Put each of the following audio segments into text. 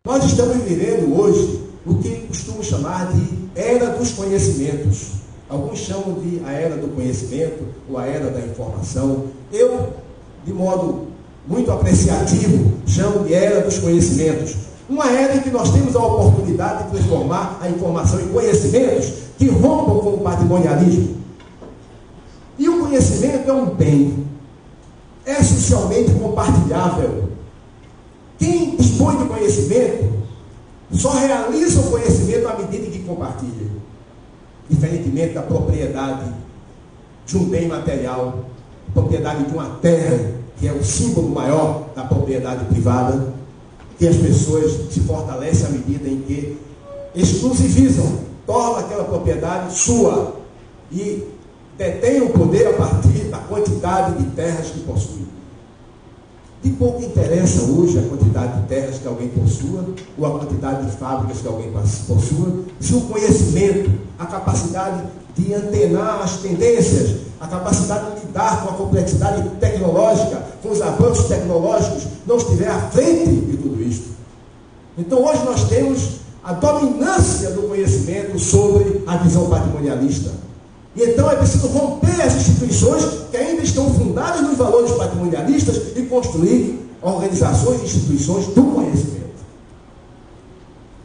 Nós estamos vivendo hoje o que costumo chamar de era dos conhecimentos. Alguns chamam de a era do conhecimento ou a era da informação. Eu, de modo muito apreciativo, chamo de era dos conhecimentos. Uma era em que nós temos a oportunidade de transformar a informação em conhecimentos que rompam com o patrimonialismo. E o conhecimento é um bem, é socialmente compartilhável. Quem dispõe de conhecimento só realiza o conhecimento à medida que compartilha. Diferentemente da propriedade de um bem material, propriedade de uma terra, que é o símbolo maior da propriedade privada, que as pessoas se fortalecem à medida em que exclusivizam, tornam aquela propriedade sua e detêm o poder a partir da quantidade de terras que possuem. De pouco interessa hoje a quantidade de terras que alguém possua ou a quantidade de fábricas que alguém possua, se o conhecimento, a capacidade de antenar as tendências, a capacidade de lidar com a complexidade tecnológica, com os avanços tecnológicos, não estiver à frente de tudo isto. Então hoje nós temos a dominância do conhecimento sobre a visão patrimonialista. E então é preciso romper as instituições que ainda estão fundadas nos valores patrimonialistas e construir organizações e instituições do conhecimento.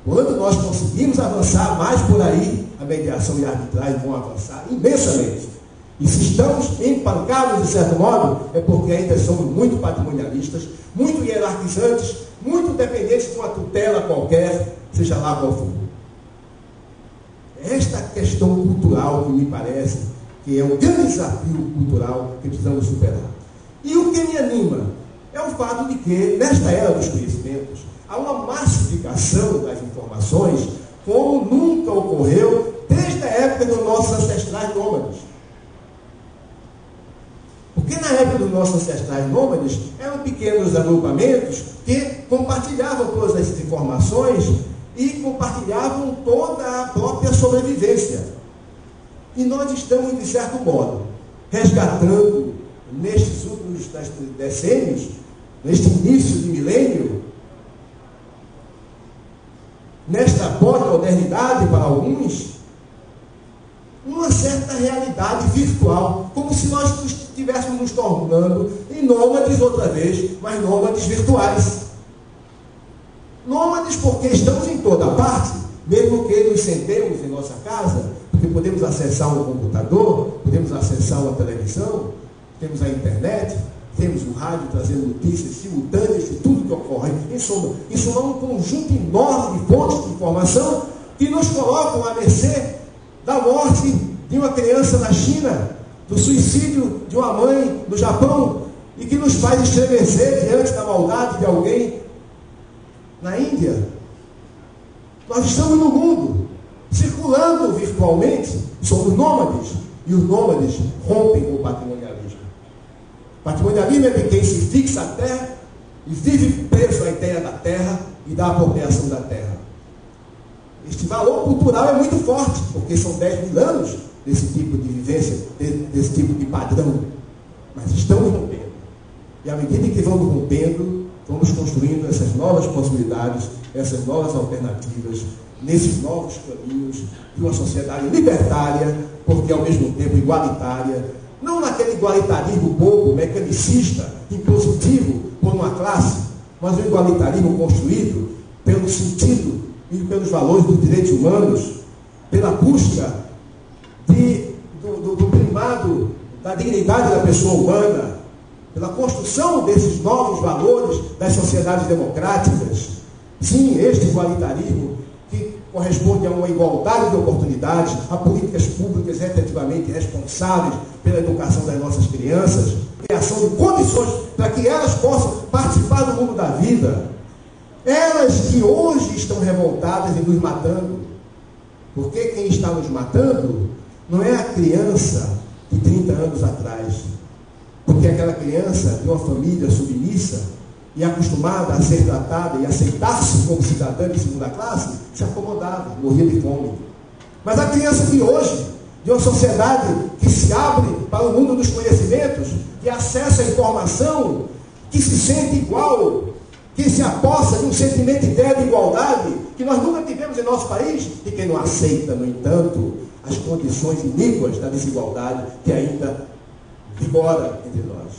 Quando nós conseguimos avançar mais por aí, a mediação e a arbitragem vão avançar imensamente. E se estamos empancados, de certo modo, é porque ainda somos muito patrimonialistas, muito hierarquizantes, muito dependentes de uma tutela qualquer, seja lá qual for. Esta questão cultural que me parece que é um grande desafio cultural que precisamos superar. E o que me anima é o fato de que, nesta era dos conhecimentos, há uma massificação das informações como nunca ocorreu desde a época dos nossos ancestrais nômades. Porque na época dos nossos ancestrais nômades eram pequenos agrupamentos que compartilhavam todas essas informações e compartilhavam toda a própria sobrevivência. E nós estamos, de certo modo, resgatando, nestes últimos decênios, neste início de milênio, nesta pós-modernidade para alguns, uma certa realidade virtual, como se nós estivéssemos nos tornando em nômades outra vez, mas nômades virtuais. Nômades porque estamos em toda parte, mesmo que nos sentemos em nossa casa, porque podemos acessar um computador, podemos acessar uma televisão, temos a internet, temos o rádio trazendo notícias simultâneas de tudo que ocorre. Em suma, isso é um conjunto enorme de fontes de informação que nos colocam à mercê da morte de uma criança na China, do suicídio de uma mãe no Japão, e que nos faz estremecer diante da maldade de alguém na Índia. Nós estamos no mundo, circulando virtualmente, somos nômades, e os nômades rompem com o patrimonialismo. O patrimonialismo é de quem se fixa a terra e vive preso à ideia da terra e da apropriação da terra. Este valor cultural é muito forte, porque são 10 mil anos desse tipo de vivência, desse tipo de padrão. Mas estamos rompendo. E à medida que vamos rompendo, vamos construindo essas novas possibilidades, essas novas alternativas, nesses novos caminhos de uma sociedade libertária, porque ao mesmo tempo igualitária, não naquele igualitarismo bobo, mecanicista, impositivo por uma classe, mas um igualitarismo construído pelo sentido e pelos valores dos direitos humanos, pela busca do primado da dignidade da pessoa humana, pela construção desses novos valores das sociedades democráticas. Sim, este igualitarismo que corresponde a uma igualdade de oportunidades, a políticas públicas efetivamente responsáveis pela educação das nossas crianças, criação de condições para que elas possam participar do mundo da vida. Elas que hoje estão revoltadas e nos matando, porque quem está nos matando não é a criança de 30 anos atrás, porque aquela criança de uma família submissa e acostumada a ser tratada e aceitar-se como cidadã de segunda classe, se acomodava, morria de fome. Mas a criança de hoje, de uma sociedade que se abre para o mundo dos conhecimentos, que acessa a informação, que se sente igual, quem se apossa de um sentimento e ideia de igualdade que nós nunca tivemos em nosso país, e quem não aceita, no entanto, as condições iníquas da desigualdade que ainda vigora entre nós.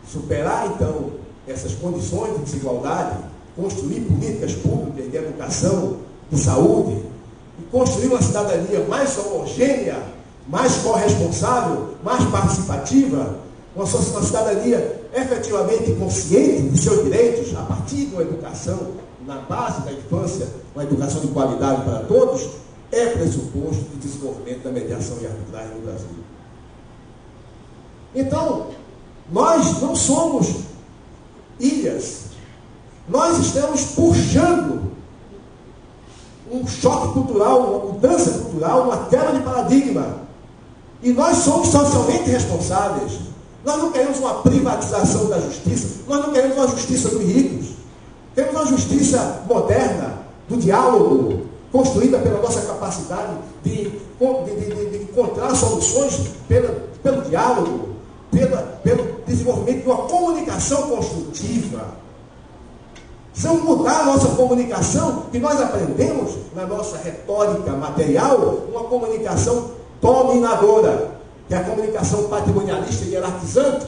Superar, então, essas condições de desigualdade, construir políticas públicas de educação, de saúde, e construir uma cidadania mais homogênea, mais corresponsável, mais participativa, uma cidadania efetivamente consciente de seus direitos, a partir de uma educação na base da infância, uma educação de qualidade para todos, é pressuposto do desenvolvimento da mediação e arbitragem no Brasil. Então, nós não somos ilhas. Nós estamos puxando um choque cultural, uma mudança cultural, uma quebra de paradigma. E nós somos socialmente responsáveis. Nós não queremos uma privatização da justiça, nós não queremos uma justiça dos ricos. Queremos uma justiça moderna, do diálogo, construída pela nossa capacidade de encontrar soluções pelo diálogo, pelo desenvolvimento de uma comunicação construtiva. Precisamos mudar a nossa comunicação, que nós aprendemos na nossa retórica material, uma comunicação dominadora, que é a comunicação patrimonialista e hierarquizante.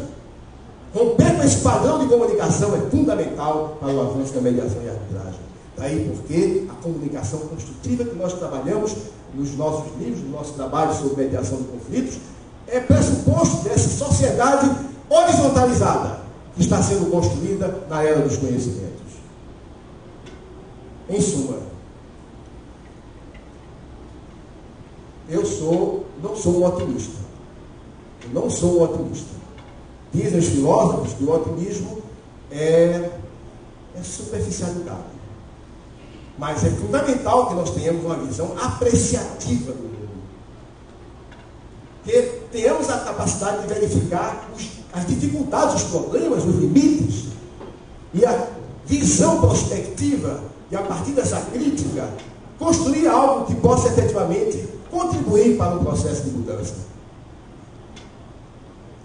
Romper com esse padrão de comunicação é fundamental para o avanço da mediação e arbitragem. Daí porque a comunicação construtiva que nós trabalhamos nos nossos livros, no nosso trabalho sobre mediação de conflitos, é pressuposto dessa sociedade horizontalizada que está sendo construída na era dos conhecimentos. Em suma, eu não sou um otimista. Eu não sou um otimista. Dizem os filósofos que o otimismo é superficialidade. Mas é fundamental que nós tenhamos uma visão apreciativa do mundo. Que tenhamos a capacidade de verificar as dificuldades, os problemas, os limites, e a visão prospectiva, e a partir dessa crítica, construir algo que possa efetivamente contribuir para um processo de mudança.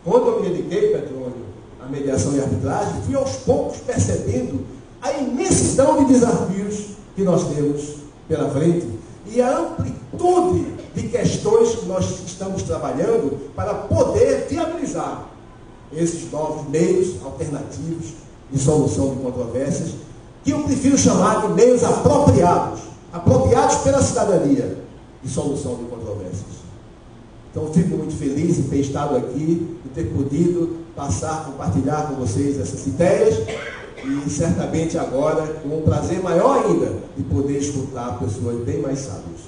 Quando eu me dediquei, Petrônio, à mediação e arbitragem, fui aos poucos percebendo a imensidão de desafios que nós temos pela frente e a amplitude de questões que nós estamos trabalhando para poder viabilizar esses novos meios alternativos de solução de controvérsias, que eu prefiro chamar de meios apropriados pela cidadania de solução de controvérsias. Então, fico muito feliz em ter estado aqui, e ter podido compartilhar com vocês essas ideias, e certamente agora, com um prazer maior ainda, de poder escutar pessoas bem mais sábias.